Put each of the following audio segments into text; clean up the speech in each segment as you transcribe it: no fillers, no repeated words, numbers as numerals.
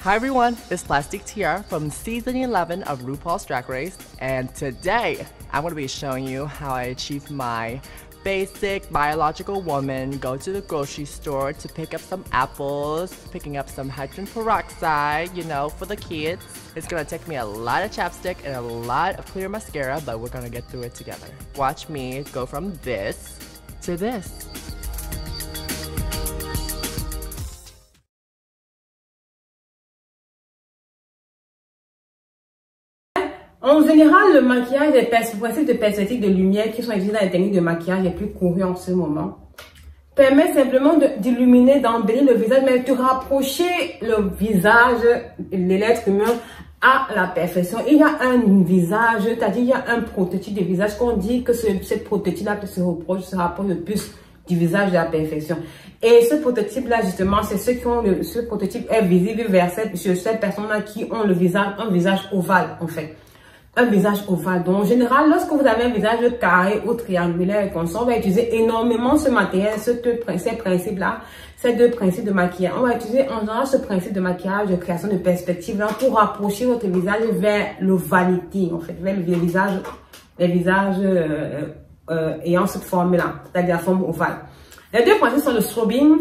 Hi everyone, it's Plastic Tiara from season 11 of RuPaul's Drag Race, and today I'm going to be showing you how I achieve my basic biological woman go to the grocery store to pick up some apples, picking up some hydrogen peroxide, you know, for the kids. It's going to take me a lot of chapstick and a lot of clear mascara, but we're going to get through it together. Watch me go from this to this. En général, le maquillage, les principes de perspective de lumière qui sont utilisés dans les techniques de maquillage les plus courus en ce moment permettent simplement d'illuminer, d'embellir le visage, mais de rapprocher le visage de l'être humain à la perfection. Il y a un visage, c'est-à-dire il y a un prototype de visage qu'on dit que ce prototype-là se rapproche le plus du visage de la perfection. Et ce prototype-là, justement, c'est ceux qui ont ce prototype est visible vers ces personnes-là qui ont un visage ovale, en fait. Un visage ovale. Donc, en général, lorsque vous avez un visage carré ou triangulaire, comme ça, on va utiliser énormément ce matériel, ces principes-là, ces deux principes de maquillage. On va utiliser en général ce principe de maquillage, de création de perspective, là, pour rapprocher votre visage vers l'ovalité, en fait, vers les visages ayant cette forme-là, c'est-à-dire la forme ovale. Les deux principes sont le strobing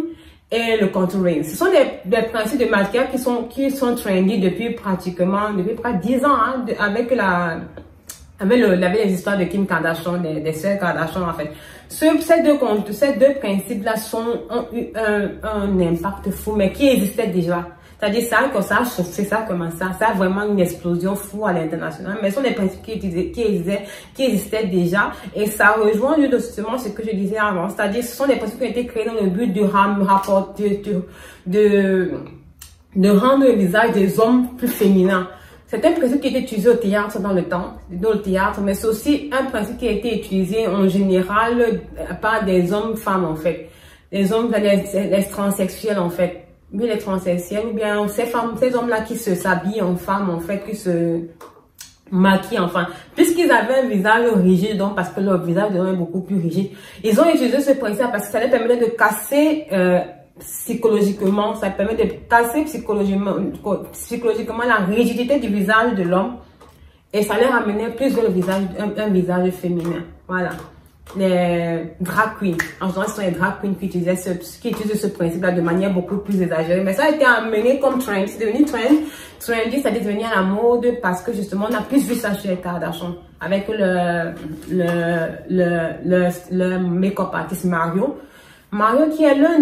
et le contouring. Ce sont des principes de maquillage qui sont trendy depuis près de 10 ans, hein, avec les histoires de Kim Kardashian, des sœurs Kardashian, en fait. Ces deux principes-là ont eu un impact fou, mais qui existait déjà. C'est-à-dire, ça a commencé, ça a vraiment une explosion fou à l'international, mais ce sont des principes qui existaient déjà, et ça rejoint justement ce que je disais avant. C'est-à-dire, ce sont des principes qui ont été créés dans le but de rendre le visage des hommes plus féminin. C'est un principe qui a été utilisé au théâtre dans le théâtre, mais c'est aussi un principe qui a été utilisé en général par des hommes-femmes, en fait. Les hommes, les transsexuels, en fait. Oui, les transsexuels, ou bien ces hommes-là qui s'habillent en femmes, en fait, qui se maquillent, enfin, puisqu'ils avaient un visage rigide, donc parce que leur visage est beaucoup plus rigide, ils ont utilisé ce principe parce que ça leur permettait de casser psychologiquement, ça permet de casser psychologiquement la rigidité du visage de l'homme, et ça leur amenait plus vers un visage féminin. Voilà. Les drag queens, en général, ce sont les drag queens qui utilisent ce principe-là de manière beaucoup plus exagérée. Mais ça a été amené comme trend. C'est devenu trendy, ça est devenu à la mode parce que justement, on a plus vu ça chez les Kardashian. Avec le make-up artiste Mario. Mario qui est l'un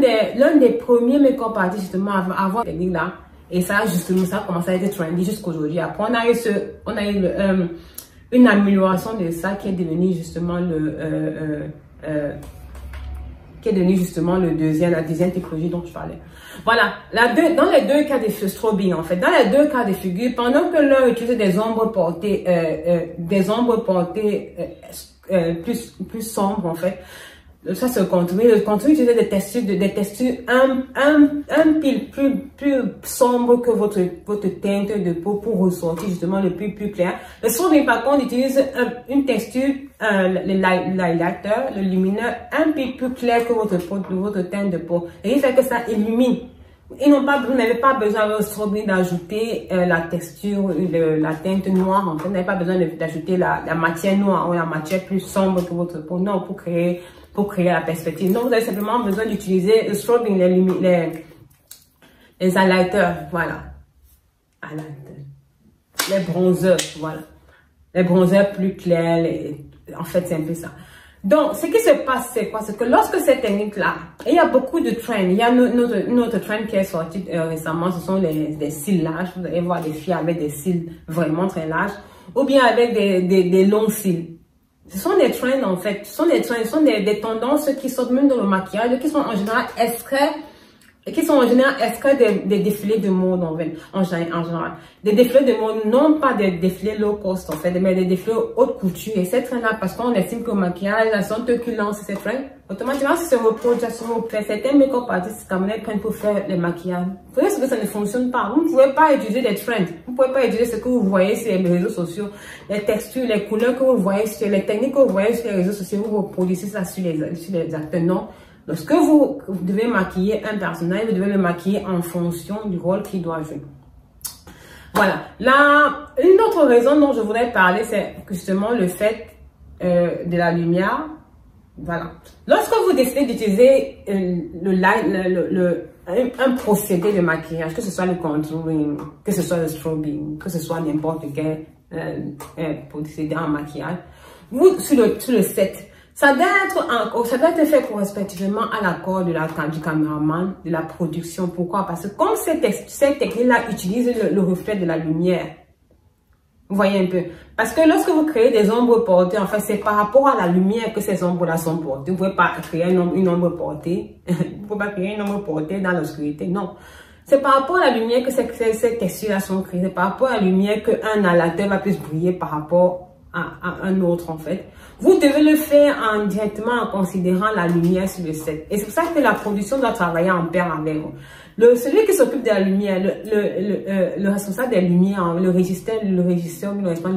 des premiers make-up artistes justement à avoir cette technique-là. Et ça, justement, ça a commencé à être trendy jusqu'aujourd'hui. Après, on a eu une amélioration de ça qui est devenu justement la deuxième technologie dont je parlais. Voilà, dans les deux cas de strobing, en fait, dans les deux cas de figure, pendant que l'un utilise des ombres portées plus sombres, en fait, ça c'est le contouring. Le contouring utilise des textures un pile plus sombre que votre teinte de peau pour ressortir justement le plus clair. Le strobing par contre utilise une texture, l'highlighter, le lumineux, un pile plus clair que votre teinte de peau. Et il fait que ça illumine. Vous n'avez pas besoin au strobing d'ajouter la texture, la teinte noire. En fait, vous n'avez pas besoin d'ajouter la matière noire ou la matière plus sombre que votre peau. Non, pour créer la perspective. Donc, vous avez simplement besoin d'utiliser le strobing, les highlighters, voilà. Les bronzers, voilà. Les bronzers plus clairs, en fait, c'est un peu ça. Donc, ce qui se passe, c'est quoi? C'est que lorsque cette technique-là, il y a beaucoup de trends. Il y a notre trend qui est sorti récemment, ce sont les cils larges. Vous allez voir des filles avec des cils vraiment très larges, ou bien avec des longs cils. Ce sont des trends, en fait. Ce sont des tendances qui sortent même dans le maquillage, qui sont en général extraits des défilés de mode, en général. Des défilés de mode, non pas des défilés low cost, en fait, mais des défilés haute couture. Et ces trends-là, parce qu'on estime que le maquillage, la santé qui lance ces trends, automatiquement, si c'est reproduit sur vos traits, certains make-up artistes camerounais prennent pour faire les maquillages. Vous voyez ce que ça ne fonctionne pas. Vous ne pouvez pas utiliser des trends. Vous ne pouvez pas utiliser ce que vous voyez sur les réseaux sociaux, les textures, les couleurs que vous voyez les techniques que vous voyez sur les réseaux sociaux, vous reproduisez ça sur les acteurs. Non. Lorsque vous devez maquiller un personnage, vous devez le maquiller en fonction du rôle qu'il doit jouer. Voilà. Là, une autre raison dont je voudrais parler, c'est justement le fait de la lumière. Voilà. Lorsque vous décidez d'utiliser un procédé de maquillage, que ce soit le contouring, que ce soit le strobing, que ce soit n'importe quel procédé en maquillage, vous, sur le set, ça doit être fait respectivement à l'accord du caméraman, de la production. Pourquoi? Parce que comme cette technique-là utilise le reflet de la lumière, vous voyez un peu. Parce que lorsque vous créez des ombres portées, en fait, c'est par rapport à la lumière que ces ombres-là sont portées. Vous ne pouvez pas créer une ombre portée. Vous ne pouvez pas créer une ombre portée dans l'obscurité. Non. C'est par rapport à la lumière que ces textures-là sont créées. C'est par rapport à la lumière qu'un inhalateur va plus briller par rapport à un autre, en fait. Vous devez le faire directement en considérant la lumière sur le set. Et c'est pour ça que la production doit travailler en pair avec vous. Celui qui s'occupe de la lumière, le responsable des lumières, le régisseur de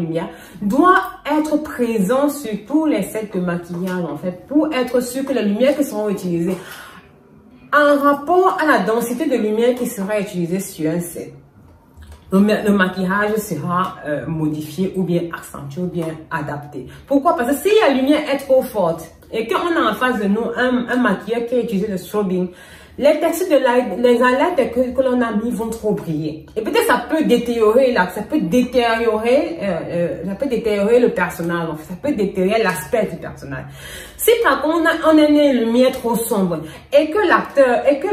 lumière, doit être présent sur tous les sets de maquillage, en fait, pour être sûr que les lumières qui seront utilisées en rapport à la densité de lumière qui sera utilisée sur un set. Le maquillage sera modifié ou bien accentué ou bien adapté. Pourquoi? Parce que si la lumière est trop forte et qu'on a en face de nous un maquilleur qui a utilisé le strobing, les textures les alertes que l'on a mis vont trop briller. Et peut-être ça peut détériorer le personnage, en fait, ça peut détériorer l'aspect du personnage. Si par contre on a une lumière trop sombre et que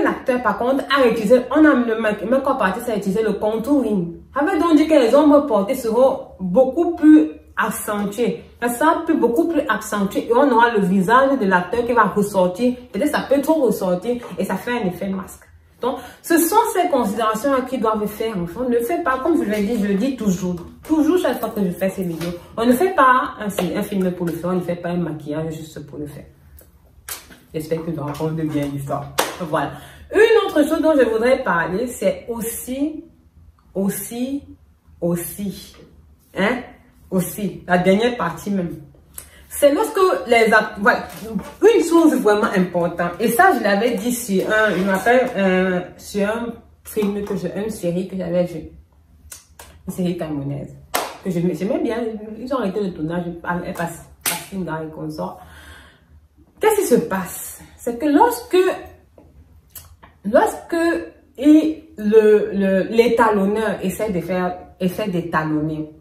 l'acteur par contre a utilisé, le make-up artist a utilisé le contouring, ça veut donc dire que les ombres portées seront beaucoup plus accentuées. Ça peut beaucoup plus accentué et on aura le visage de l'acteur qui va ressortir. Peut-être ça peut trop ressortir et ça fait un effet masque. Donc, ce sont ces considérations-là qui doivent faire. Enfin, on ne fait pas, comme je l'ai dit, je le dis toujours. Toujours chaque fois que je fais ces vidéos. On ne fait pas un film pour le faire, on ne fait pas un maquillage juste pour le faire. J'espère que je raconte bien l'histoire. Voilà. Une autre chose dont je voudrais parler, c'est aussi, la dernière partie même. C'est lorsque voilà, une chose vraiment importante. Et ça, je l'avais dit sur sur un film une série que j'avais vue. Une série camerounaise. Que j'aimais bien. Ils ont arrêté le tournage. Elle passe dans les consorts. Qu'est-ce qui se passe? C'est que lorsque l'étalonneur essaie d'étalonner,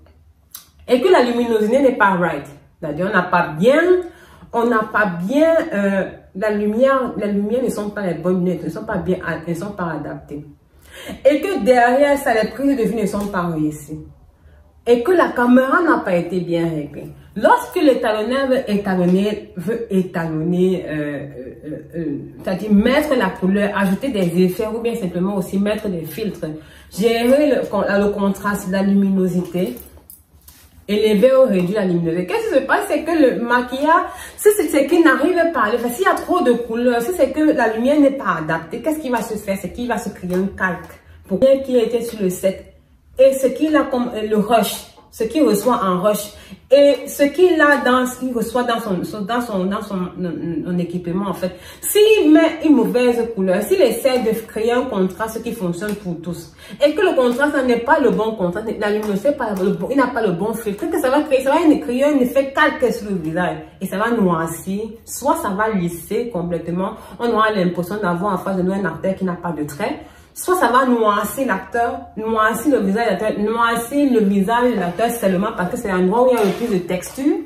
et que la luminosité n'est pas right, c'est-à-dire on n'a pas bien la lumière ne sont pas les bonnes lunettes, ne sont pas adaptées, et que derrière ça les prises de vue ne sont pas réussies, et que la caméra n'a pas été bien réglée. Lorsque l'étalonneur veut étalonner, c'est-à-dire mettre la couleur, ajouter des effets ou bien simplement aussi mettre des filtres, gérer le contraste, la luminosité, élever ou réduire la luminosité. Qu'est-ce qui se passe? C'est que le maquillage, si c'est qu'il n'arrive pas à le faire, s'il y a trop de couleurs, si c'est que la lumière n'est pas adaptée, qu'est-ce qui va se faire? C'est qu'il va se créer un calque pour bien qu'il était sur le set. Et ce qu'il a comme le rush, ce qu'il reçoit en rush, et ce qu'il reçoit dans son équipement, en fait. S'il met une mauvaise couleur, s'il essaie de créer un contraste qui fonctionne pour tous, et que le contraste n'est pas le bon contraste, la luminosité il n'a pas le bon filtre, que ça va créer un effet calque sur le visage, et ça va noircir, soit ça va lisser complètement, on aura l'impression d'avoir en face de nous un acteur qui n'a pas de traits, soit ça va noircir l'acteur, noircir le visage de l'acteur seulement parce que c'est un endroit où il y a le plus de texture,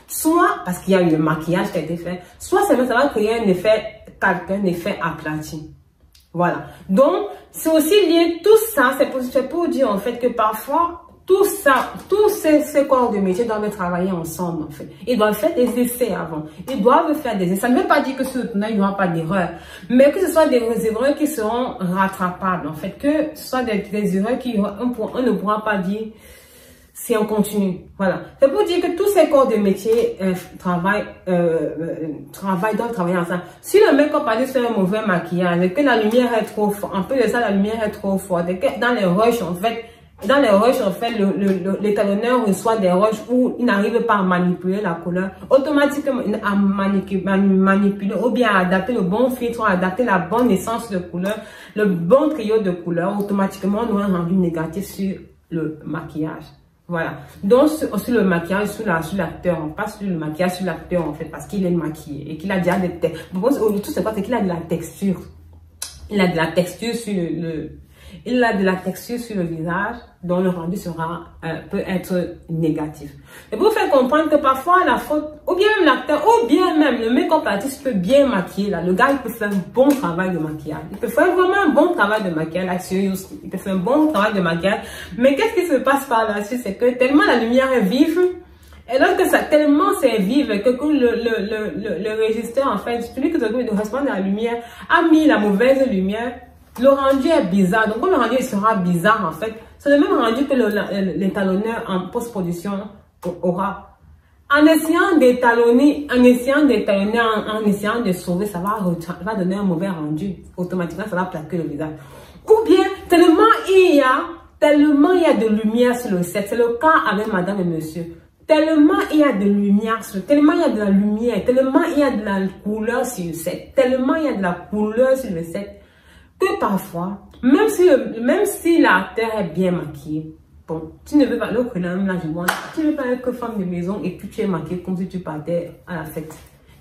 soit parce qu'il y a eu le maquillage qui a été fait, soit ça va créer un effet calque, un effet aplati. Voilà. Donc, c'est aussi lié, tout ça, c'est pour dire en fait que parfois, tout ça, tous ces corps de métier doivent travailler ensemble, en fait. Ils doivent faire des essais avant. Ils doivent faire des essais. Ça ne veut pas dire que sur le tournage, il n'y aura pas d'erreur. Mais que ce soit des erreurs qui seront rattrapables, en fait. Que ce soit des erreurs on ne pourra pas dire si on continue. Voilà. C'est pour dire que tous ces corps de métier doivent travailler ensemble. Si le make-up artist fait un mauvais maquillage, et que la lumière est trop forte, en plus de ça, la lumière est trop forte, et que dans les rushs, en fait, l'étalonneur reçoit des rushs où il n'arrive pas à manipuler la couleur, automatiquement à manipuler ou bien à adapter le bon filtre, à adapter la bonne essence de couleur, le bon trio de couleurs, automatiquement on aura un rendu négatif sur le maquillage. Voilà. Donc, aussi le maquillage sur l'acteur, on passe sur le maquillage sur l'acteur, en fait, parce qu'il est maquillé et qu'il a déjà des textures. Tout c'est quoi? C'est qu'il a de la texture. Il a de la texture sur il a de la texture sur le visage, dont le rendu peut être négatif. Et pour vous faire comprendre que parfois la faute, ou bien même l'acteur, ou bien même le make-up artiste peut bien maquiller là. Le gars, il peut faire un bon travail de maquillage. Il peut faire vraiment un bon travail de maquillage, like seriously. Il peut faire un bon travail de maquillage. Mais qu'est-ce qui se passe par là-dessus? C'est que tellement la lumière est vive, et lorsque ça tellement c'est vive que le régisseur, en fait, celui qui s'occupe de répondre à la lumière, a mis la mauvaise lumière, le rendu est bizarre. Donc, comme le rendu sera bizarre, en fait, c'est le même rendu que l'étalonneur en post-production aura. En essayant d'étalonner, en essayant de sauver, ça va donner un mauvais rendu. Automatiquement, ça va plaquer le visage. Ou bien, tellement il y a de lumière sur le set. C'est le cas avec madame et monsieur. Tellement il y a de lumière, tellement il y a de la lumière, tellement il y a de la couleur sur le set, tellement il y a de la couleur sur le set, que parfois, même si l'acteur est bien maquillé, bon, tu ne veux pas, l'autre là, je vois, tu ne veux pas être femme de maison et puis tu es maquillée comme si tu partais à la fête.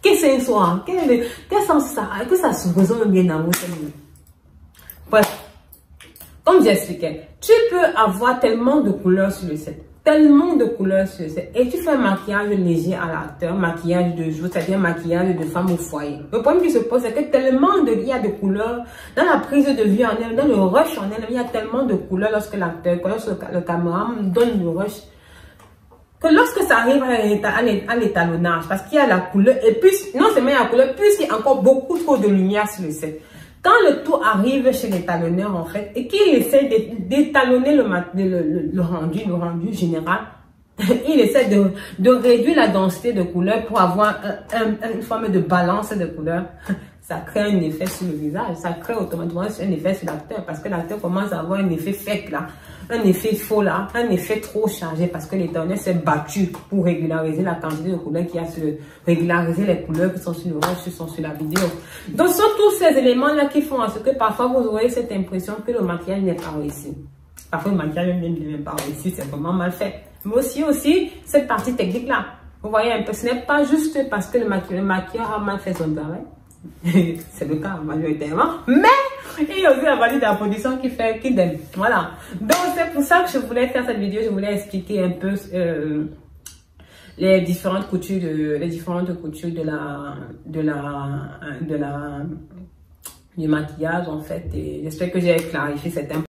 Qu'est-ce que c'est un soir? Quel sens ça? Que ça se résonne bien dans votre vie? Bref, comme j'expliquais, tu peux avoir tellement de couleurs sur le set. Tellement de couleurs sur ça. Et tu fais un maquillage léger à l'acteur, maquillage de jour, c'est-à-dire maquillage de femme au foyer. Le problème qui se pose, c'est que il y a de couleurs dans la prise de vue en elle, dans le rush en elle, il y a tellement de couleurs lorsque l'acteur, lorsque le caméraman donne le rush, que lorsque ça arrive à l'étalonnage, parce qu'il y a la couleur, et puis, non seulement il y a la couleur, puis il y a encore beaucoup trop de lumière sur le set. Quand le tout arrive chez l'étalonneur, en fait, et qu'il essaie d'étalonner le rendu général, il essaie de réduire la densité de couleurs pour avoir une forme de balance de couleurs. Ça crée un effet sur le visage, ça crée automatiquement un effet sur l'acteur, parce que l'acteur commence à avoir un effet fake là, un effet faux là, un effet trop chargé, parce que l'étalonneur s'est battu pour régulariser la quantité de couleurs qu'il y a régulariser les couleurs qui sont sur le rouge, qui sont sur la vidéo. Donc, ce sont tous ces éléments là qui font à ce que parfois vous aurez cette impression que le maquillage n'est pas réussi. Parfois le maquillage n'est pas réussi, c'est vraiment mal fait. Mais aussi cette partie technique là. Vous voyez un peu, ce n'est pas juste parce que le maquilleur a mal fait son travail. C'est le cas majoritairement, mais il y a aussi la partie de la production qui donne. Voilà. Donc c'est pour ça que je voulais faire cette vidéo. Je voulais expliquer un peu les différentes coutures du maquillage en fait. Et j'espère que j'ai clarifié certains